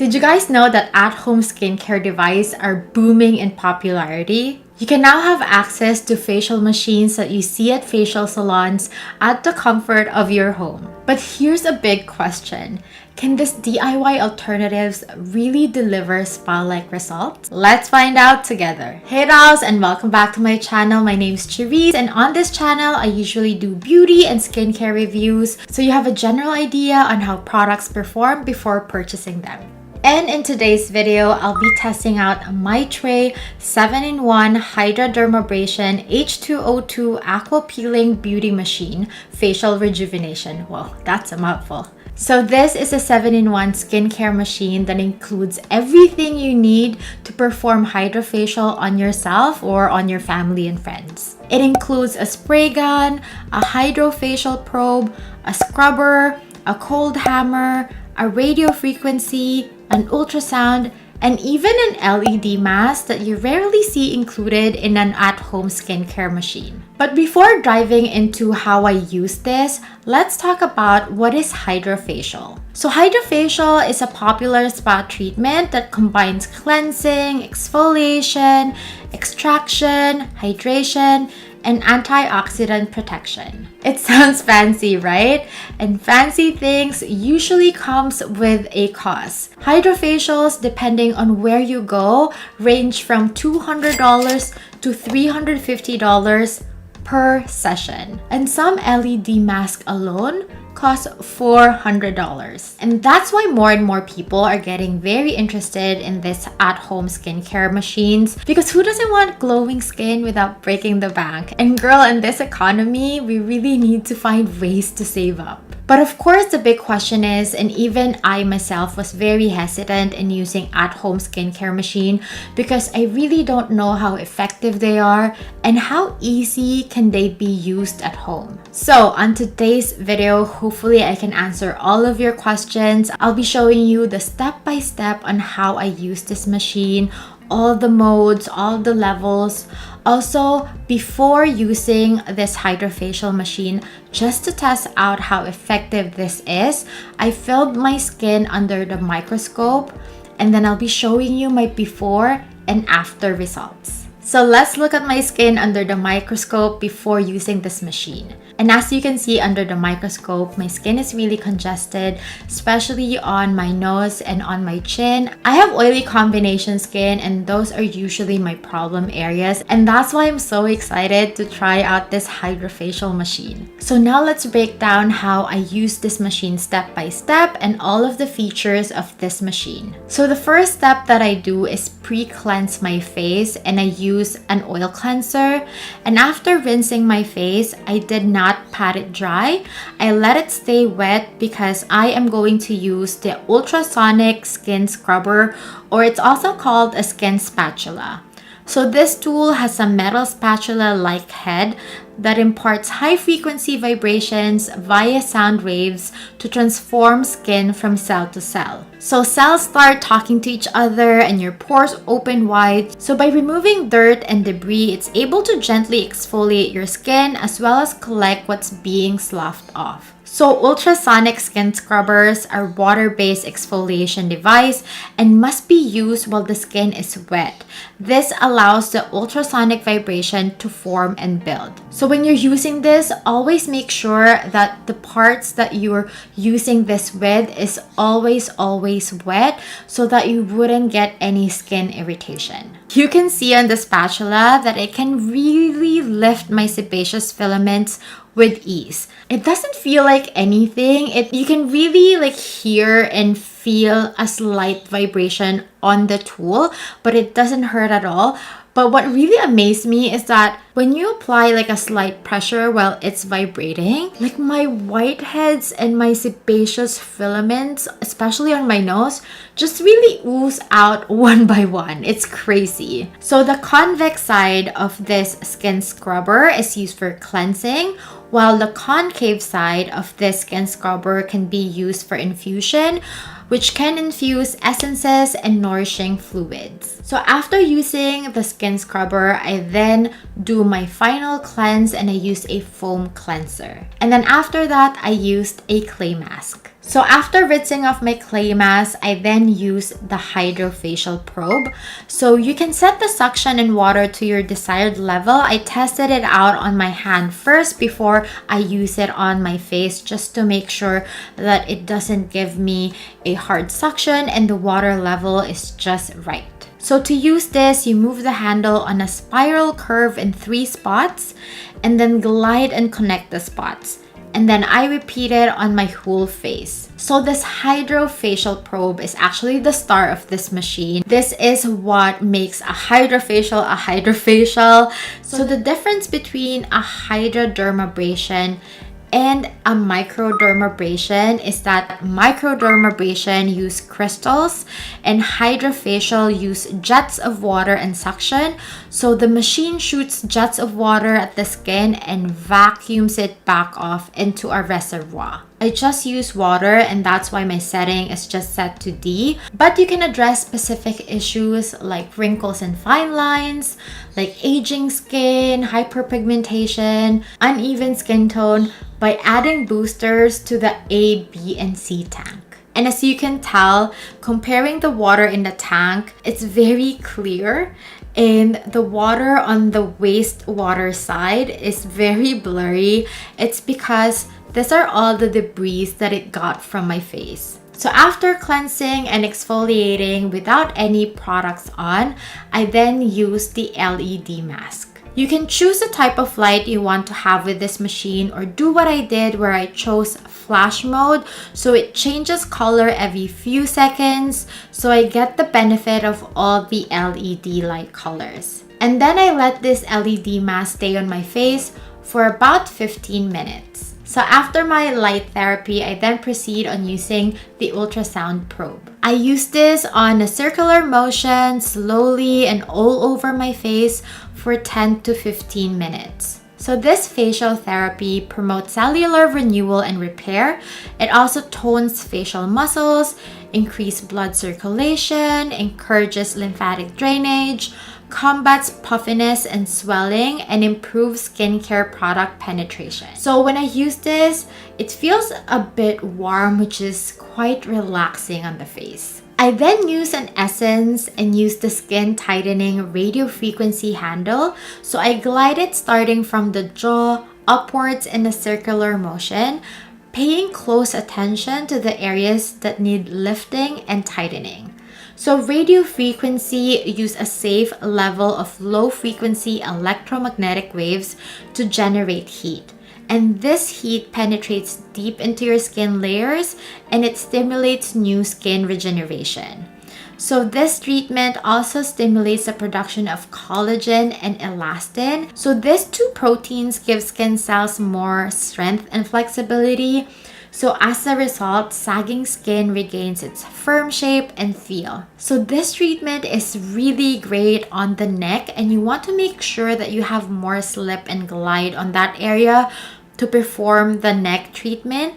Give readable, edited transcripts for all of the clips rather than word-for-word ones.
Did you guys know that at-home skincare devices are booming in popularity? You can now have access to facial machines that you see at facial salons at the comfort of your home. But here's a big question. Can this DIY alternatives really deliver spa-like results? Let's find out together. Hey dolls, and welcome back to my channel. My name is Charisse, and on this channel, I usually do beauty and skincare reviews, so you have a general idea on how products perform before purchasing them. And in today's video, I'll be testing out myChway 7-in-1 Hydro Dermabrasion H2O2 Aqua Peeling Beauty Machine Facial Rejuvenation. Whoa, that's a mouthful. So this is a 7-in-1 skincare machine that includes everything you need to perform hydrofacial on yourself or on your family and friends. It includes a spray gun, a hydrofacial probe, a scrubber, a cold hammer, a radio frequency, an ultrasound, and even an LED mask that you rarely see included in an at-home skincare machine. But before diving into how I use this, let's talk about what is hydrofacial. So hydrofacial is a popular spa treatment that combines cleansing, exfoliation, extraction, hydration, and antioxidant protection. It sounds fancy, right? And fancy things usually comes with a cost. Hydrofacials, depending on where you go, range from $200 to $350 per session. And some LED masks alone cost $400. And that's why more and more people are getting very interested in this at-home skincare machines, because who doesn't want glowing skin without breaking the bank? And girl, in this economy, we really need to find ways to save up. But of course, the big question is, and even I myself was very hesitant in using at-home skincare machine because I really don't know how effective they are and how easy can they be used at home. So on today's video, hopefully I can answer all of your questions. I'll be showing you the step-by-step on how I use this machine, all the modes, all the levels. Also, before using this hydrofacial machine, just to test out how effective this is, I filmed my skin under the microscope, and then I'll be showing you my before and after results. So let's look at my skin under the microscope before using this machine. And as you can see under the microscope, my skin is really congested, especially on my nose and on my chin. I have oily combination skin, and those are usually my problem areas. And that's why I'm so excited to try out this hydrofacial machine. So now let's break down how I use this machine step by step and all of the features of this machine. So the first step that I do is pre-cleanse my face, and I use an oil cleanser. And after rinsing my face, I did not pat it dry. I let it stay wet because I am going to use the ultrasonic skin scrubber, or it's also called a skin spatula. So this tool has a metal spatula-like head that imparts high-frequency vibrations via sound waves to transform skin from cell to cell. So cells start talking to each other and your pores open wide. So by removing dirt and debris, it's able to gently exfoliate your skin as well as collect what's being sloughed off. So ultrasonic skin scrubbers are water-based exfoliation device and must be used while the skin is wet. This allows the ultrasonic vibration to form and build. So when you're using this, always make sure that the parts that you're using this with is always wet so that you wouldn't get any skin irritation. You can see on the spatula that it can really lift my sebaceous filaments with ease. It doesn't feel like anything. You can really hear and feel a slight vibration on the tool, but it doesn't hurt at all. But what really amazed me is that when you apply a slight pressure while it's vibrating, my whiteheads and my sebaceous filaments, especially on my nose, just really ooze out one by one. It's crazy. So the convex side of this skin scrubber is used for cleansing, while the concave side of this skin scrubber can be used for infusion, which can infuse essences and nourishing fluids. So after using the skin scrubber, I then do my final cleanse and I use a foam cleanser. And then after that, I used a clay mask. So after rinsing off my clay mask, I then use the hydrofacial probe. So you can set the suction and water to your desired level. I tested it out on my hand first before I use it on my face, just to make sure that it doesn't give me a hard suction and the water level is just right. So to use this, you move the handle on a spiral curve in 3 spots and then glide and connect the spots. And then I repeat it on my whole face. So this hydrofacial probe is actually the star of this machine. This is what makes a hydrofacial. So the difference between a hydrodermabrasion and a microdermabrasion is that microdermabrasion use crystals and hydrofacial use jets of water and suction. So the machine shoots jets of water at the skin and vacuums it back off into a reservoir. I just use water, and that's why my setting is just set to D. But you can address specific issues like wrinkles and fine lines, like aging skin, hyperpigmentation, uneven skin tone by adding boosters to the A, B, and C tank. And as you can tell, comparing the water in the tank, it's very clear. And the water on the wastewater side is very blurry. It's because these are all the debris that it got from my face. So after cleansing and exfoliating without any products on, I then use the LED mask. You can choose the type of light you want to have with this machine, or do what I did where I chose flash mode, so it changes color every few seconds, so I get the benefit of all the LED light colors. And then I let this LED mask stay on my face for about 15 minutes. So after my light therapy, I then proceed on using the ultrasound probe. I use this on a circular motion, slowly and all over my face for 10 to 15 minutes. So this facial therapy promotes cellular renewal and repair. It also tones facial muscles, increases blood circulation, encourages lymphatic drainage, combats puffiness and swelling, and improves skincare product penetration. So when I use this, it feels a bit warm, which is quite relaxing on the face. I then use an essence and use the skin tightening radio frequency handle. So I glide it starting from the jaw upwards in a circular motion, paying close attention to the areas that need lifting and tightening. So radio frequency use a safe level of low frequency electromagnetic waves to generate heat. And this heat penetrates deep into your skin layers and it stimulates new skin regeneration. So this treatment also stimulates the production of collagen and elastin. So these two proteins give skin cells more strength and flexibility. So as a result, sagging skin regains its firm shape and feel. So this treatment is really great on the neck, and you want to make sure that you have more slip and glide on that area to perform the neck treatment.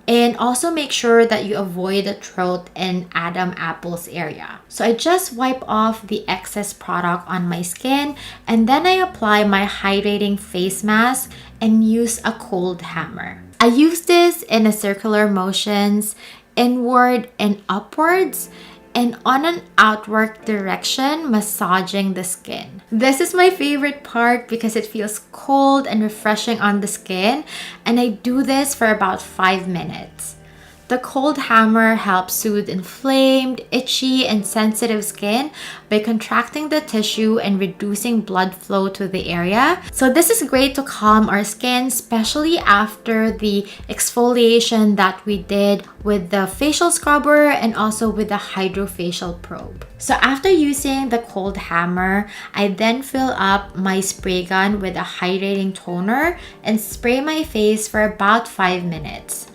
And also make sure that you avoid the throat and Adam apples area. So I just wipe off the excess product on my skin, and then I apply my hydrating face mask and use a cold hammer. I use this in a circular motions, inward and upwards, and on an outward direction, massaging the skin. This is my favorite part because it feels cold and refreshing on the skin, and I do this for about 5 minutes. The cold hammer helps soothe inflamed, itchy, and sensitive skin by contracting the tissue and reducing blood flow to the area. So this is great to calm our skin, especially after the exfoliation that we did with the facial scrubber and also with the hydrofacial probe. So after using the cold hammer, I then fill up my spray gun with a hydrating toner and spray my face for about 5 minutes.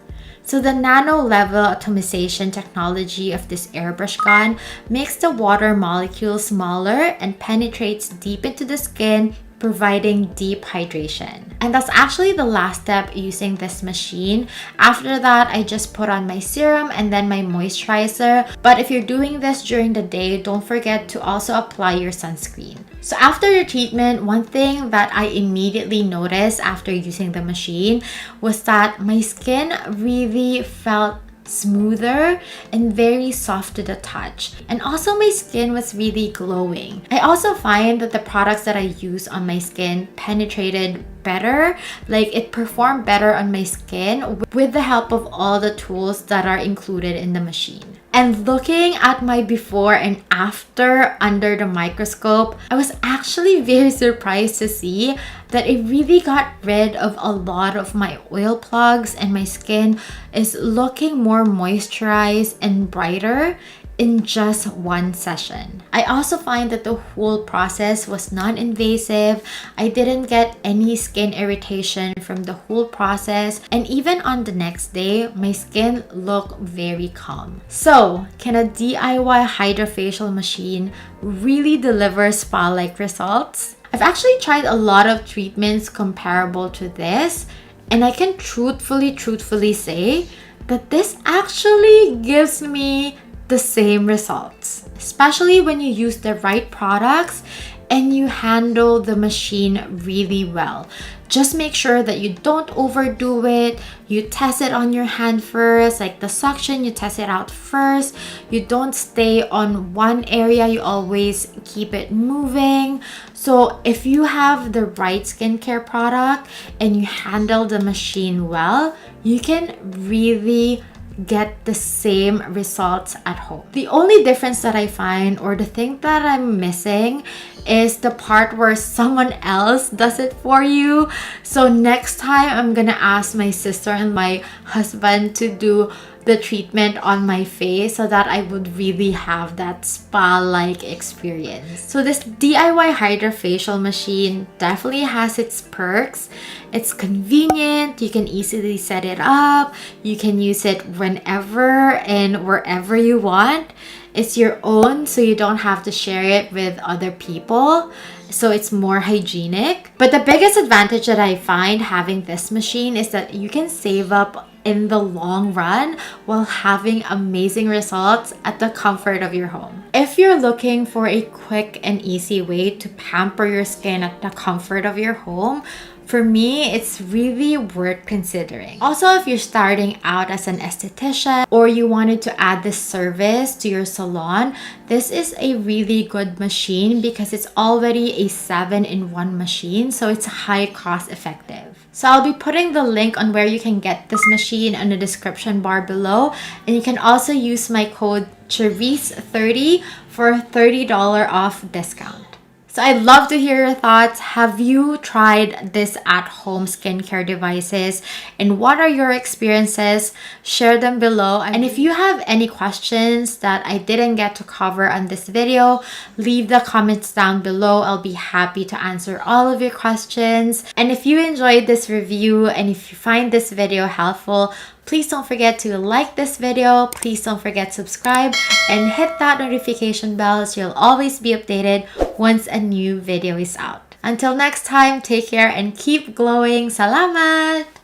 So the nano level atomization technology of this airbrush gun makes the water molecule smaller and penetrates deep into the skin, providing deep hydration. And that's actually the last step using this machine. After that, I just put on my serum and then my moisturizer. But if you're doing this during the day, don't forget to also apply your sunscreen. So after the treatment, one thing that I immediately noticed after using the machine was that my skin really felt smoother, and very soft to the touch. And also my skin was really glowing. I also find that the products that I use on my skin penetrated better, like it performed better on my skin with the help of all the tools that are included in the machine. And looking at my before and after under the microscope, I was actually very surprised to see that it really got rid of a lot of my oil plugs, and my skin is looking more moisturized and brighter in just one session. I also find that the whole process was non-invasive. I didn't get any skin irritation from the whole process, and even on the next day, my skin looked very calm. So, can a DIY hydrofacial machine really deliver spa-like results? I've actually tried a lot of treatments comparable to this, and I can truthfully say that this actually gives me the same results, especially when you use the right products and you handle the machine really well. Just make sure that you don't overdo it. You test it on your hand first, like the suction, you test it out first. You don't stay on one area, you always keep it moving. So if you have the right skincare product and you handle the machine well, you can really get the same results at home. The only difference that I find, or the thing that I'm missing, is the part where someone else does it for you. So next time I'm gonna ask my sister and my husband to do the treatment on my face so that I would really have that spa-like experience. So this DIY hydrofacial machine definitely has its perks. It's convenient, you can easily set it up, you can use it whenever and wherever you want. It's your own, so you don't have to share it with other people. So it's more hygienic. But the biggest advantage that I find having this machine is that you can save up in the long run while having amazing results at the comfort of your home. If you're looking for a quick and easy way to pamper your skin at the comfort of your home, for me, it's really worth considering. Also, if you're starting out as an esthetician or you wanted to add this service to your salon, this is a really good machine because it's already a 7-in-1 machine, so it's high cost effective. So I'll be putting the link on where you can get this machine in the description bar below, and you can also use my code Charisse30 for a $30 off discount. So I'd love to hear your thoughts. Have you tried this at-home skincare devices? And what are your experiences? Share them below. And if you have any questions that I didn't get to cover on this video, leave the comments down below. I'll be happy to answer all of your questions. And if you enjoyed this review and if you find this video helpful, please don't forget to like this video. Please don't forget to subscribe and hit that notification bell so you'll always be updated once a new video is out. Until next time, take care and keep glowing. Salamat!